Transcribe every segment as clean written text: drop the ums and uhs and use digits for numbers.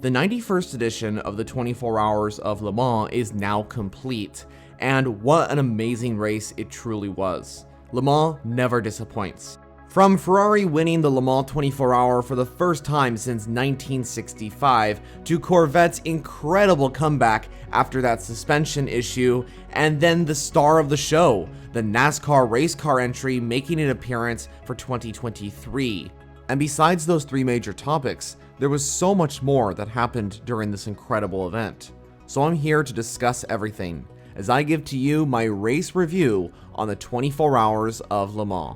The 91st edition of the 24 Hours of Le Mans is now complete, and what an amazing race it truly was. Le Mans never disappoints. From Ferrari winning the Le Mans 24 Hour for the first time since 1965, to Corvette's incredible comeback after that suspension issue, and then the star of the show, the NASCAR race car entry making an appearance for 2023. And besides those three major topics, there was so much more that happened during this incredible event. So I'm here to discuss everything, as I give to you my race review on the 24 Hours of Le Mans.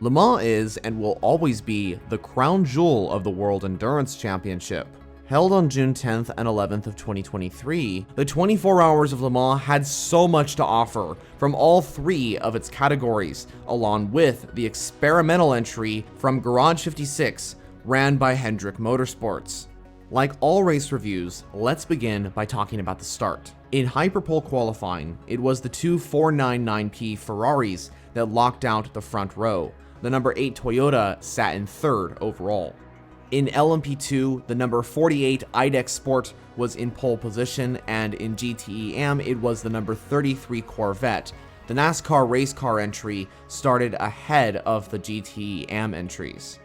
Le Mans is and will always be the crown jewel of the World Endurance Championship. Held on June 10th and 11th of 2023, the 24 Hours of Le Mans had so much to offer from all three of its categories, along with the experimental entry from Garage 56, ran by Hendrick Motorsports. Like all race reviews, let's begin by talking about the start. In Hyperpole qualifying, it was the two 499P Ferraris that locked out the front row. The number 8 Toyota sat in third overall. In LMP2, the number 48 IDEX Sport was in pole position, and in GTEM, it was the number 33 Corvette. The NASCAR race car entry started ahead of the GTEM entries.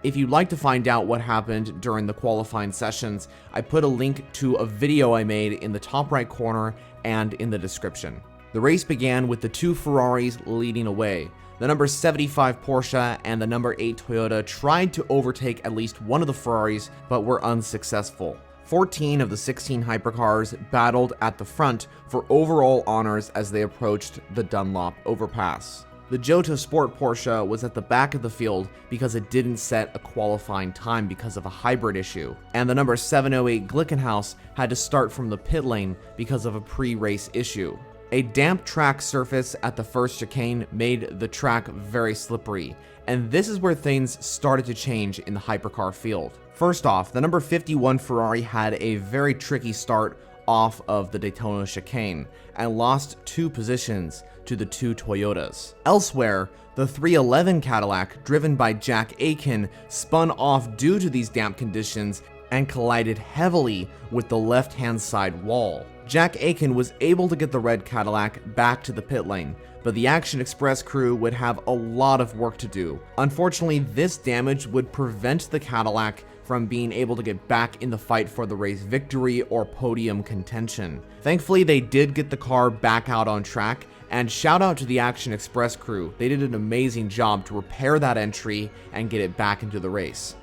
If you'd like to find out what happened during the qualifying sessions, I put a link to a video I made in the top right corner and in the description. The race began with the two Ferraris leading away. The number 75 Porsche and the number 8 Toyota tried to overtake at least one of the Ferraris, but were unsuccessful. 14 of the 16 hypercars battled at the front for overall honors as they approached the Dunlop overpass. The Giotto Sport Porsche was at the back of the field because it didn't set a qualifying time because of a hybrid issue, and the number 708 Glickenhaus had to start from the pit lane because of a pre-race issue. A damp track surface at the first chicane made the track very slippery, and this is where things started to change in the hypercar field. First off, the number 51 Ferrari had a very tricky start off of the Daytona chicane and lost 2 positions to the 2 Toyotas. Elsewhere, the 311 Cadillac, driven by Jack Aitken, spun off due to these damp conditions and collided heavily with the left-hand side wall. Jack Aitken was able to get the red Cadillac back to the pit lane, but the Action Express crew would have a lot of work to do. Unfortunately, this damage would prevent the Cadillac from being able to get back in the fight for the race victory or podium contention. Thankfully, they did get the car back out on track, and shout out to the Action Express crew. They did an amazing job to repair that entry and get it back into the race.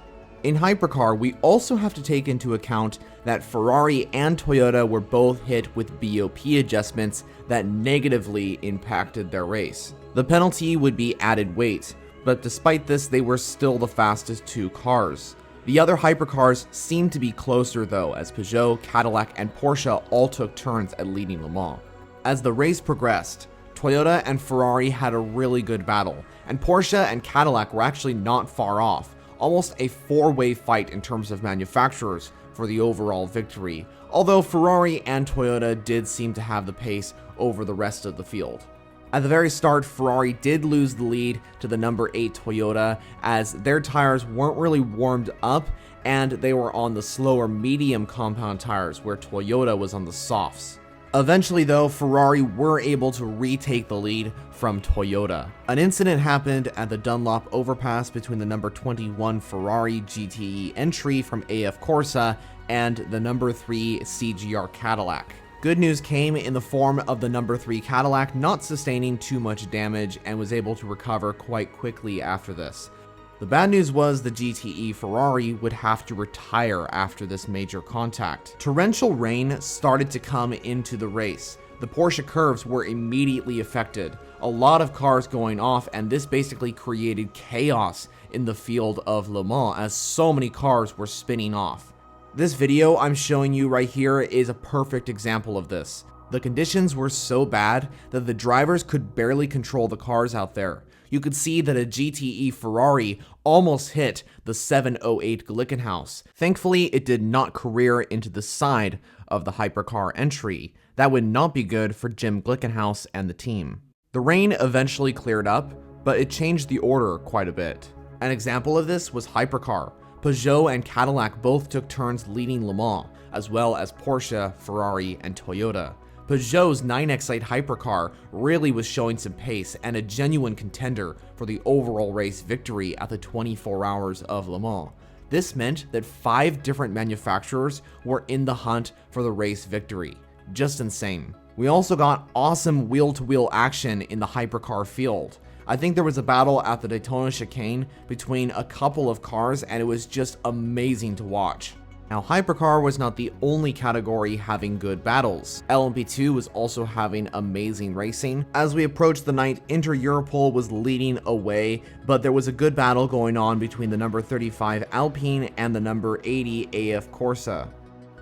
In Hypercar, we also have to take into account that Ferrari and Toyota were both hit with BOP adjustments that negatively impacted their race. The penalty would be added weight, but despite this, they were still the fastest 2 cars. The other hypercars seemed to be closer though, as Peugeot, Cadillac, and Porsche all took turns at leading Le Mans. As the race progressed, Toyota and Ferrari had a really good battle, and Porsche and Cadillac were actually not far off, almost a 4-way fight in terms of manufacturers for the overall victory, although Ferrari and Toyota did seem to have the pace over the rest of the field. At the very start, Ferrari did lose the lead to the number 8 Toyota as their tires weren't really warmed up and they were on the slower medium compound tires where Toyota was on the softs. Eventually though, Ferrari were able to retake the lead from Toyota. An incident happened at the Dunlop overpass between the number 21 Ferrari GTE entry from AF Corsa and the number 3 CGR Cadillac. Good news came in the form of the number 3 Cadillac not sustaining too much damage and was able to recover quite quickly after this. The bad news was the GTE Ferrari would have to retire after this major contact. Torrential rain started to come into the race. The Porsche curves were immediately affected, a lot of cars going off, and this basically created chaos in the field of Le Mans as so many cars were spinning off. This video I'm showing you right here is a perfect example of this. The conditions were so bad that the drivers could barely control the cars out there. You could see that a GTE Ferrari almost hit the 708 Glickenhaus. Thankfully, it did not career into the side of the hypercar entry. That would not be good for Jim Glickenhaus and the team. The rain eventually cleared up, but it changed the order quite a bit. An example of this was Hypercar. Peugeot and Cadillac both took turns leading Le Mans, as well as Porsche, Ferrari, and Toyota. Peugeot's 9X8 Hypercar really was showing some pace and a genuine contender for the overall race victory at the 24 Hours of Le Mans. This meant that 5 different manufacturers were in the hunt for the race victory. Just insane. We also got awesome wheel-to-wheel action in the Hypercar field. I think there was a battle at the Daytona chicane between a couple of cars, and it was just amazing to watch. Now, Hypercar was not the only category having good battles. LMP2 was also having amazing racing. As we approached the night, Inter Europol was leading away, but there was a good battle going on between the number 35 Alpine and the number 80 AF Corsa.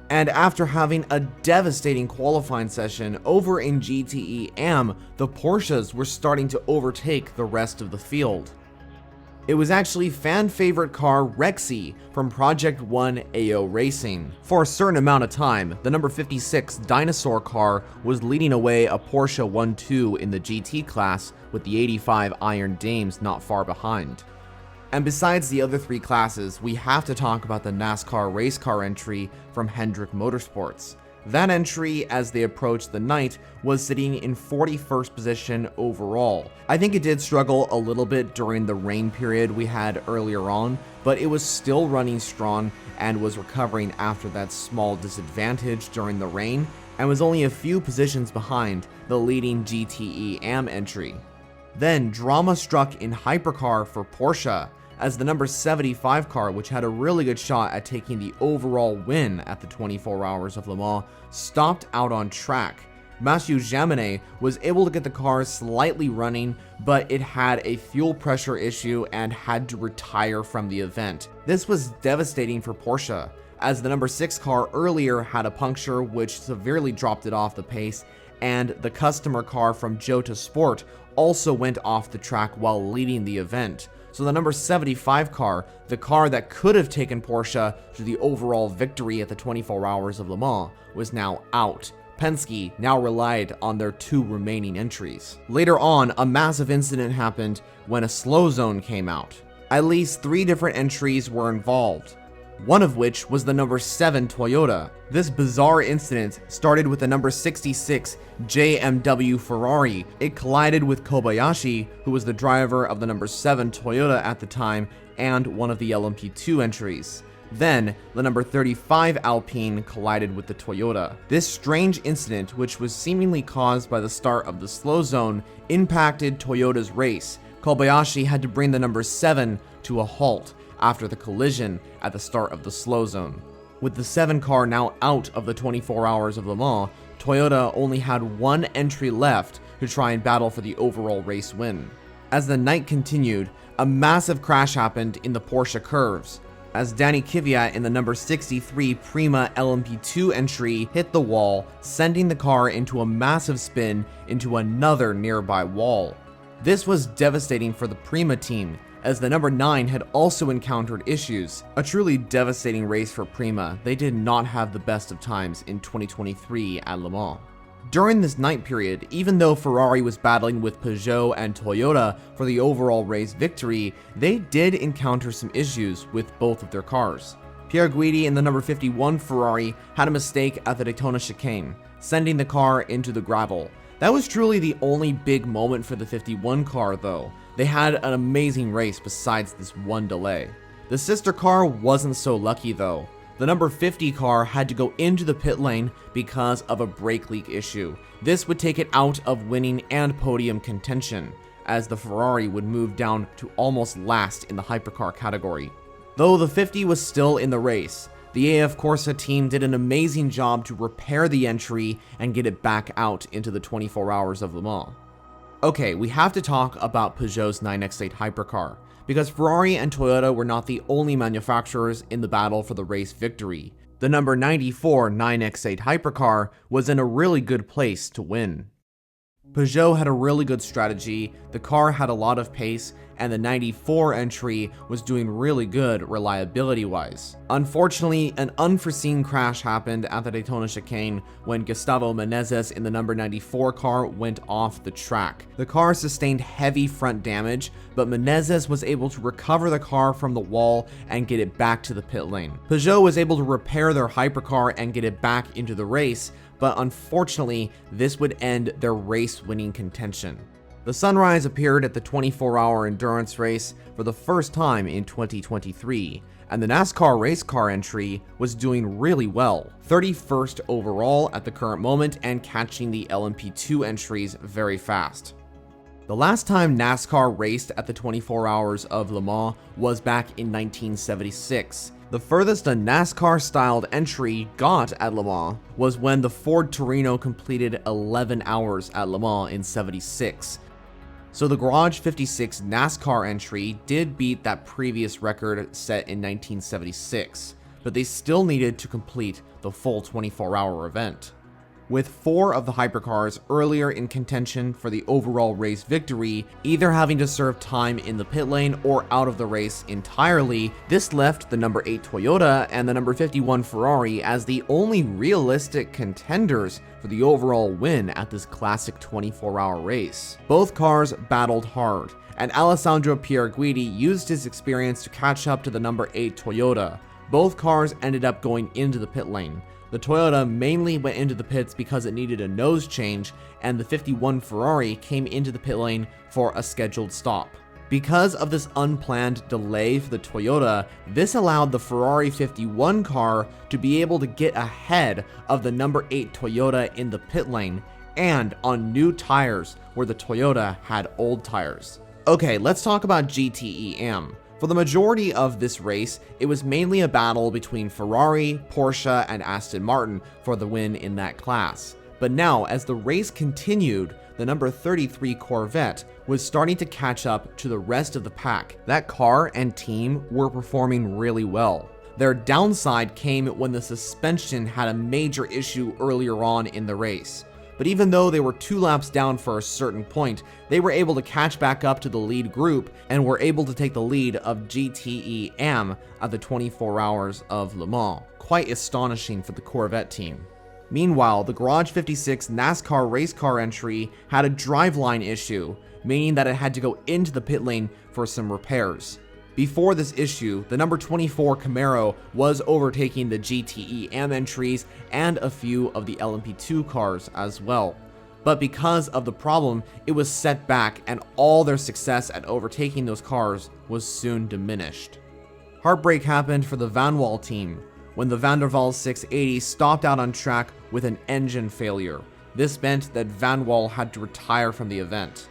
And after having a devastating qualifying session over in GTE-AM, the Porsches were starting to overtake the rest of the field. It was actually fan favorite car Rexy from Project 1 AO Racing. For a certain amount of time, the number 56 Dinosaur car was leading away a Porsche 1.2 in the GT class, with the 85 Iron Dames not far behind. And besides the other 3 classes, we have to talk about the NASCAR race car entry from Hendrick Motorsports. That entry, as they approached the night, was sitting in 41st position overall. I think it did struggle a little bit during the rain period we had earlier on, but it was still running strong and was recovering after that small disadvantage during the rain, and was only a few positions behind the leading GTE-AM entry. Then drama struck in Hypercar for Porsche, as the number 75 car, which had a really good shot at taking the overall win at the 24 Hours of Le Mans, stopped out on track. Mathieu Jaminet was able to get the car slightly running, but it had a fuel pressure issue and had to retire from the event. This was devastating for Porsche, as the number 6 car earlier had a puncture which severely dropped it off the pace, and the customer car from Jota Sport also went off the track while leading the event. So the number 75 car, the car that could have taken Porsche to the overall victory at the 24 Hours of Le Mans, was now out. Penske now relied on their 2 remaining entries. Later on, a massive incident happened when a slow zone came out. At least 3 different entries were involved, one of which was the number 7 Toyota. This bizarre incident started with the number 66 JMW Ferrari. It collided with Kobayashi, who was the driver of the number 7 Toyota at the time and one of the LMP2 entries. Then, the number 35 Alpine collided with the Toyota. This strange incident, which was seemingly caused by the start of the slow zone, impacted Toyota's race. Kobayashi had to bring the number 7 to a halt after the collision at the start of the slow zone. With the 7 car now out of the 24 Hours of Le Mans, Toyota only had 1 entry left to try and battle for the overall race win. As the night continued, a massive crash happened in the Porsche curves, as Danny Kvyat in the number 63 Prima LMP2 entry hit the wall, sending the car into a massive spin into another nearby wall. This was devastating for the Prima team, as the number 9 had also encountered issues. A truly devastating race for Prima. They did not have the best of times in 2023 at Le Mans. During this night period, even though Ferrari was battling with Peugeot and Toyota for the overall race victory, they did encounter some issues with both of their cars. Pierre Guidi in the number 51 Ferrari had a mistake at the Daytona chicane, sending the car into the gravel. That was truly the only big moment for the 51 car though. They had an amazing race besides this one delay. The sister car wasn't so lucky though. The number 50 car had to go into the pit lane because of a brake leak issue. This would take it out of winning and podium contention, as the Ferrari would move down to almost last in the hypercar category. Though the 50 was still in the race, the AF Corsa team did an amazing job to repair the entry and get it back out into the 24 Hours of Le Mans. Okay, we have to talk about Peugeot's 9X8 Hypercar, because Ferrari and Toyota were not the only manufacturers in the battle for the race victory. The number 94 9X8 Hypercar was in a really good place to win. Peugeot had a really good strategy, the car had a lot of pace, and the 94 entry was doing really good reliability-wise. Unfortunately, an unforeseen crash happened at the Daytona chicane when Gustavo Menezes in the number 94 car went off the track. The car sustained heavy front damage, but Menezes was able to recover the car from the wall and get it back to the pit lane. Peugeot was able to repair their hypercar and get it back into the race, but unfortunately, this would end their race-winning contention. The sunrise appeared at the 24-hour endurance race for the first time in 2023, and the NASCAR race car entry was doing really well, 31st overall at the current moment and catching the LMP2 entries very fast. The last time NASCAR raced at the 24 Hours of Le Mans was back in 1976. The furthest a NASCAR-styled entry got at Le Mans was when the Ford Torino completed 11 hours at Le Mans in 76. So the Garage 56 NASCAR entry did beat that previous record set in 1976, but they still needed to complete the full 24-hour event. With 4 of the hypercars earlier in contention for the overall race victory, either having to serve time in the pit lane or out of the race entirely, this left the number 8 Toyota and the number 51 Ferrari as the only realistic contenders for the overall win at this classic 24-hour race. Both cars battled hard, and Alessandro Pierguidi used his experience to catch up to the number 8 Toyota. Both cars ended up going into the pit lane. The Toyota mainly went into the pits because it needed a nose change, and the 51 Ferrari came into the pit lane for a scheduled stop. Because of this unplanned delay for the Toyota, this allowed the Ferrari 51 car to be able to get ahead of the number 8 Toyota in the pit lane, and on new tires where the Toyota had old tires. Okay, let's talk about GTEM. For the majority of this race, it was mainly a battle between Ferrari, Porsche, and Aston Martin for the win in that class. But now, as the race continued, the number 33 Corvette was starting to catch up to the rest of the pack. That car and team were performing really well. Their downside came when the suspension had a major issue earlier on in the race. But even though they were 2 laps down for a certain point, they were able to catch back up to the lead group and were able to take the lead of GTEM at the 24 Hours of Le Mans. Quite astonishing for the Corvette team. Meanwhile, the Garage 56 NASCAR race car entry had a driveline issue, meaning that it had to go into the pit lane for some repairs. Before this issue, the number 24 Camaro was overtaking the GTEM entries and a few of the LMP2 cars as well. But because of the problem, it was set back and all their success at overtaking those cars was soon diminished. Heartbreak happened for the Van Wall team when the Van der Waals 680 stopped out on track with an engine failure. This meant that Van Wall had to retire from the event.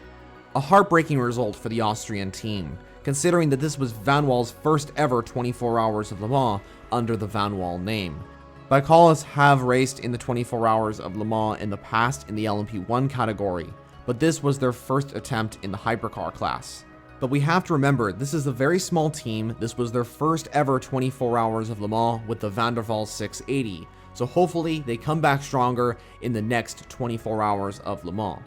A heartbreaking result for the Austrian team, considering that this was Van Wall's first ever 24 Hours of Le Mans under the Van Wall name. Bicallis have raced in the 24 Hours of Le Mans in the past in the LMP1 category, but this was their first attempt in the hypercar class. But we have to remember, this is a very small team. This was their first ever 24 Hours of Le Mans with the Van der Waals 680, so hopefully they come back stronger in the next 24 Hours of Le Mans.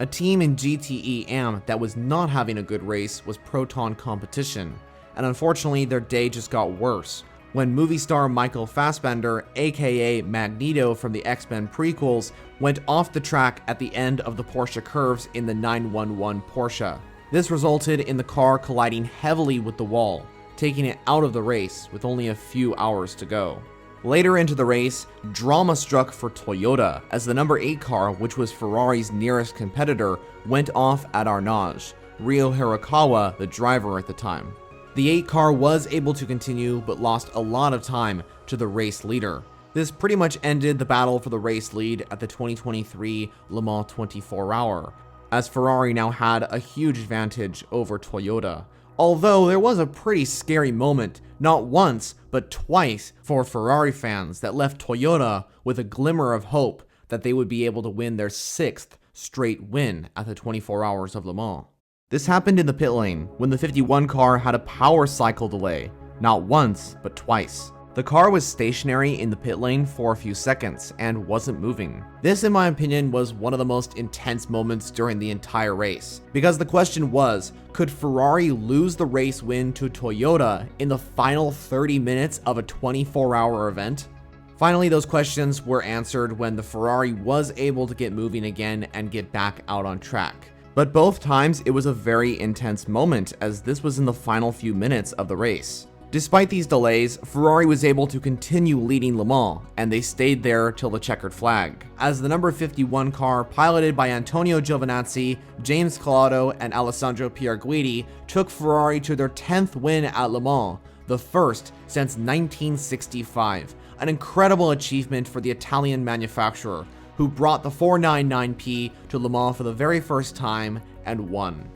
A team in GTEM that was not having a good race was Proton Competition, and unfortunately their day just got worse when movie star Michael Fassbender, aka Magneto from the X-Men prequels, went off the track at the end of the Porsche curves in the 911 Porsche. This resulted in the car colliding heavily with the wall, taking it out of the race with only a few hours to go. Later into the race, drama struck for Toyota as the number 8 car, which was Ferrari's nearest competitor, went off at Arnage, Ryo Hirakawa the driver at the time. The 8 car was able to continue but lost a lot of time to the race leader. This pretty much ended the battle for the race lead at the 2023 Le Mans 24 Hour, as Ferrari now had a huge advantage over Toyota. Although there was a pretty scary moment, not once, but twice for Ferrari fans that left Toyota with a glimmer of hope that they would be able to win their 6th straight win at the 24 Hours of Le Mans. This happened in the pit lane when the 51 car had a power cycle delay, not once, but twice. The car was stationary in the pit lane for a few seconds and wasn't moving. This, in my opinion, was one of the most intense moments during the entire race, because the question was, could Ferrari lose the race win to Toyota in the final 30 minutes of a 24-hour event? Finally, those questions were answered when the Ferrari was able to get moving again and get back out on track. But both times it was a very intense moment, as this was in the final few minutes of the race. Despite these delays, Ferrari was able to continue leading Le Mans, and they stayed there till the checkered flag, as the number 51 car, piloted by Antonio Giovinazzi, James Calado, and Alessandro Pierguidi, took Ferrari to their 10th win at Le Mans, the first since 1965. An incredible achievement for the Italian manufacturer, who brought the 499P to Le Mans for the very first time and won.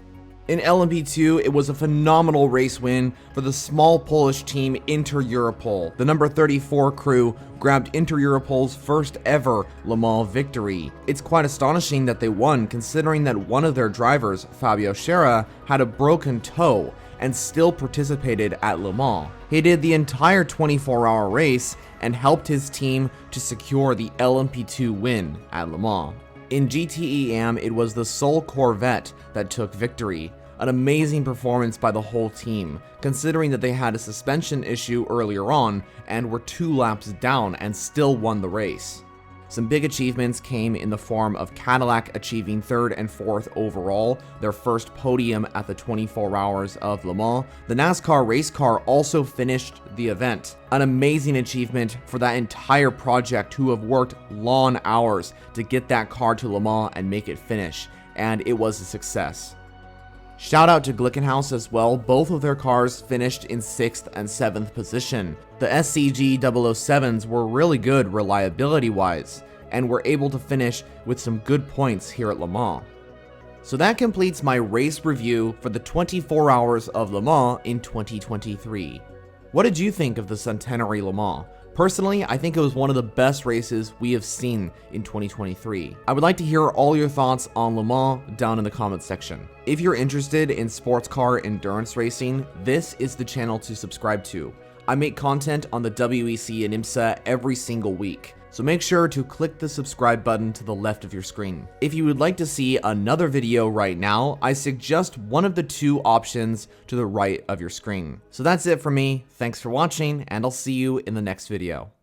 In LMP2, it was a phenomenal race win for the small Polish team Inter Europol. The number 34 crew grabbed Inter Europol's first ever Le Mans victory. It's quite astonishing that they won, considering that one of their drivers, Fabio Scherer, had a broken toe and still participated at Le Mans. He did the entire 24-hour race and helped his team to secure the LMP2 win at Le Mans. In GTE-AM, it was the sole Corvette that took victory. An amazing performance by the whole team, considering that they had a suspension issue earlier on and were 2 laps down and still won the race. Some big achievements came in the form of Cadillac achieving 3rd and 4th overall, their first podium at the 24 Hours of Le Mans. The NASCAR race car also finished the event. An amazing achievement for that entire project, who have worked long hours to get that car to Le Mans and make it finish, and it was a success. Shout out to Glickenhaus as well. Both of their cars finished in 6th and 7th position. The SCG 007s were really good reliability wise, and were able to finish with some good points here at Le Mans. So that completes my race review for the 24 Hours of Le Mans in 2023. What did you think of the Centenary Le Mans? Personally, I think it was one of the best races we have seen in 2023. I would like to hear all your thoughts on Le Mans down in the comments section. If you're interested in sports car endurance racing, this is the channel to subscribe to. I make content on the WEC and IMSA every single week, so make sure to click the subscribe button to the left of your screen. If you would like to see another video right now, I suggest one of the 2 options to the right of your screen. So that's it for me. Thanks for watching, and I'll see you in the next video.